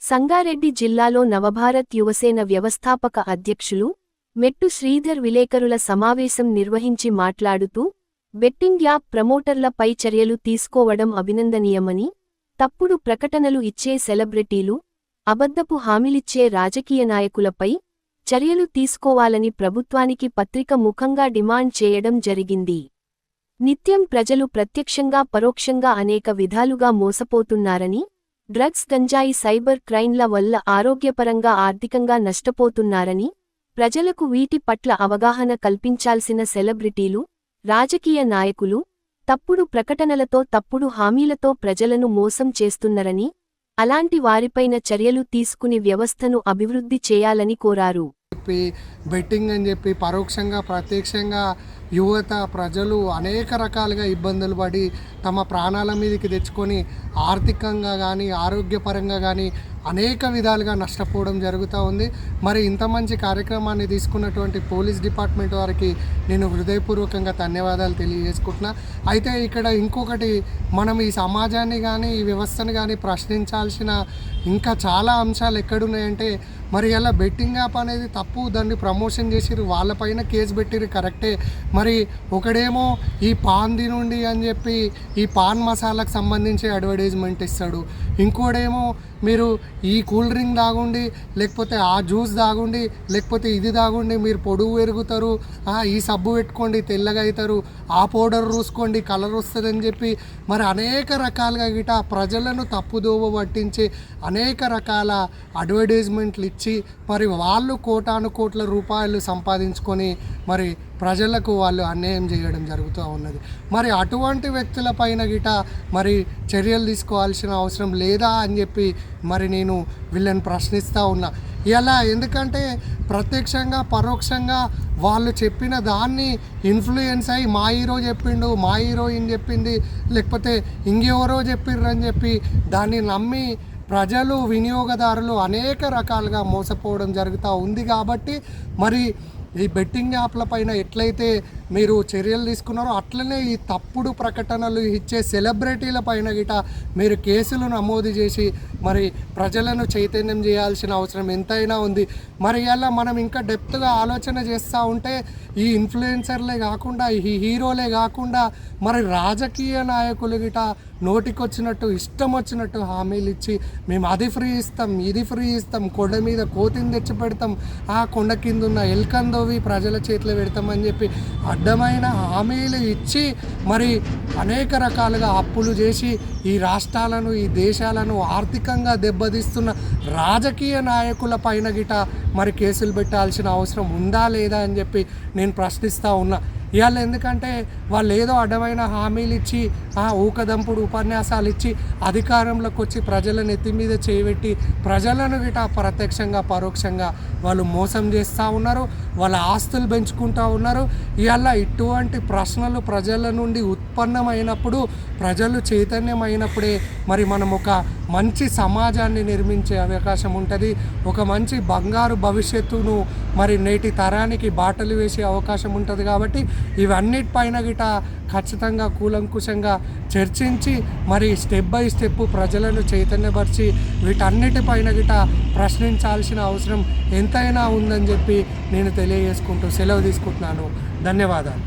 సంగారెడ్డి జిల్లాలో నవభారత్ యువసేన వ్యవస్థాపక అధ్యక్షులు మెట్టు శ్రీధర్ విలేకరుల సమావేశం నిర్వహించి మాట్లాడుతూ బెట్టింగ్ యాప్ ప్రమోటర్లపై చర్యలు తీసుకోవడం అభినందనీయమని, తప్పుడు ప్రకటనలు ఇచ్చే సెలబ్రిటీలు, అబద్ధపు హామీలిచ్చే రాజకీయ నాయకులపై చర్యలు తీసుకోవాలని ప్రభుత్వానికి పత్రిక ముఖంగా డిమాండ్ చేయడం జరిగింది. నిత్యం ప్రజలు ప్రత్యక్షంగా పరోక్షంగా అనేక విధాలుగా మోసపోతున్నారని, డ్రగ్స్ గంజాయి సైబర్ క్రైమ్ల వల్ల ఆరోగ్యపరంగా ఆర్థికంగా నష్టపోతున్నారని, ప్రజలకు వీటి పట్ల అవగాహన కల్పించాల్సిన సెలబ్రిటీలు, రాజకీయ నాయకులు తప్పుడు ప్రకటనలతో తప్పుడు హామీలతో ప్రజలను మోసం చేస్తున్నరని, అలాంటి వారిపైన చర్యలు తీసుకుని వ్యవస్థను అభివృద్ధి చేయాలని కోరారు. బెట్టింగ్ అని చెప్పి పరోక్షంగా ప్రత్యక్షంగా యువత ప్రజలు అనేక రకాలుగా ఇబ్బందులు పడి తమ ప్రాణాల మీదకి తెచ్చుకొని ఆర్థికంగా కానీ ఆరోగ్యపరంగా కానీ అనేక విధాలుగా నష్టపోవడం జరుగుతూ ఉంది. మరి ఇంత మంచి కార్యక్రమాన్ని తీసుకున్నటువంటి పోలీస్ డిపార్ట్మెంట్ వారికి నేను హృదయపూర్వకంగా ధన్యవాదాలు తెలియజేసుకుంటున్నా. అయితే ఇక్కడ ఇంకొకటి, మనం ఈ సమాజాన్ని కానీ ఈ వ్యవస్థను కానీ ప్రశ్నించాల్సిన ఇంకా చాలా అంశాలు ఎక్కడున్నాయంటే, మరి అలా బెట్టింగ్ యాప్ అనేది తప్పు, దాన్ని ప్రమోషన్ చేసిరు, వాళ్ళపైన కేసు పెట్టిరు కరెక్టే. మరి ఒకడేమో ఈ పాన్ నుండి అని చెప్పి ఈ పాన్ మసాలాకు సంబంధించి అడ్వర్టైజ్మెంట్ ఇస్తాడు, ఇంకోడేమో మీరు ఈ కూల్ డ్రింక్ తాగుండి, లేకపోతే ఆ జ్యూస్ తాగుండి, లేకపోతే ఇది తాగుండి మీరు పొడుగు పెరుగుతారు, ఈ సబ్బు పెట్టుకోండి తెల్లగా అవుతారు, ఆ పౌడర్ రూసుకోండి కలర్ వస్తుందని చెప్పి మరి అనేక రకాలుగా గిట ప్రజలను తప్పుదోవ పట్టించి అనేక రకాల అడ్వర్టైజ్మెంట్లు ఇచ్చి మరి వాళ్ళు కోటాను కోట్ల రూపాయలు సంపాదించుకొని మరి ప్రజలకు వాళ్ళు అన్యాయం చేయడం జరుగుతూ ఉన్నది. మరి అటువంటి వ్యక్తులపైన గిట మరి చర్యలు తీసుకోవాల్సిన అవసరం లేదా అని చెప్పి మరి నేను వీళ్ళని ప్రశ్నిస్తూ ఉన్నా. ఇలా ఎందుకంటే ప్రత్యక్షంగా పరోక్షంగా వాళ్ళు చెప్పిన దాన్ని ఇన్ఫ్లుయెన్స్ అయ్యి మా హీరో చెప్పిండు, మా హీరోయిన్ చెప్పింది, లేకపోతే ఇంకెవరో చెప్పిర్రు అని చెప్పి దాన్ని నమ్మి ప్రజలు వినియోగదారులు అనేక రకాలుగా మోసపోవడం జరుగుతూ ఉంది. కాబట్టి మరి ఈ బెట్టింగ్ యాప్ల పైన ఎట్లయితే మీరు చర్యలు తీసుకున్నారో అట్లనే ఈ తప్పుడు ప్రకటనలు ఇచ్చే సెలబ్రిటీల పైన గిట మీరు కేసులు నమోదు చేసి మరి ప్రజలను చైతన్యం చేయాల్సిన అవసరం ఎంతైనా ఉంది. మరి ఇలా మనం ఇంకా డెప్త్గా ఆలోచన చేస్తూ ఉంటే ఈ ఇన్ఫ్లుయెన్సర్లే కాకుండా ఈ హీరోలే కాకుండా మరి రాజకీయ నాయకులు గిట నోటికొచ్చినట్టు ఇష్టం వచ్చినట్టు హామీలు ఇచ్చి మేము అది ఫ్రీ ఇస్తాం, ఇది ఫ్రీ ఇస్తాం, కొండ మీద కోతిని తెచ్చి పెడతాం, ఆ కొండ కింద ఉన్న ఎల్కందోవి ప్రజల చేతిలో పెడతామని చెప్పి అడ్డమైన హామీలు ఇచ్చి మరి అనేక రకాలుగా అప్పులు చేసి ఈ రాష్ట్రాలను ఈ దేశాలను ఆర్థికంగా దెబ్బతీస్తున్న రాజకీయ నాయకుల పైన గిట మరి కేసులు పెట్టాల్సిన అవసరం ఉందా లేదా అని చెప్పి నేను ప్రశ్నిస్తూ ఉన్నా. ఇవాళ ఎందుకంటే వాళ్ళు ఏదో అడ్డమైన హామీలు ఇచ్చి ఊకదంపుడు ఉపన్యాసాలు ఇచ్చి అధికారంలోకి వచ్చి ప్రజలను ఎత్తి మీద చేయబెట్టి ప్రజలను గిట ప్రత్యక్షంగా పరోక్షంగా వాళ్ళు మోసం చేస్తూ ఉన్నారు, వాళ్ళ ఆస్తులు పెంచుకుంటూ ఉన్నారు. ఇవాళ ఇటువంటి ప్రశ్నలు ప్రజల నుండి ఉత్పన్నమైనప్పుడు ప్రజలు చైతన్యమైనప్పుడే మరి మనం ఒక మంచి సమాజాన్ని నిర్మించే అవకాశం ఉంటుంది, ఒక మంచి బంగారు భవిష్యత్తును మరి నేటి తరానికి బాటలు వేసే అవకాశం ఉంటుంది. కాబట్టి ఇవన్నిటిపైన గిట ఖచ్చితంగా కూలంకుషంగా చర్చించి మరి స్టెప్ బై స్టెప్ ప్రజలను చైతన్యపరిచి వీటన్నిటిపైన గిట ప్రశ్నించాల్సిన అవసరం ఎంతైనా ఉందని చెప్పి నేను తెలియజేసుకుంటూ సెలవు తీసుకుంటున్నాను. ధన్యవాదాలు.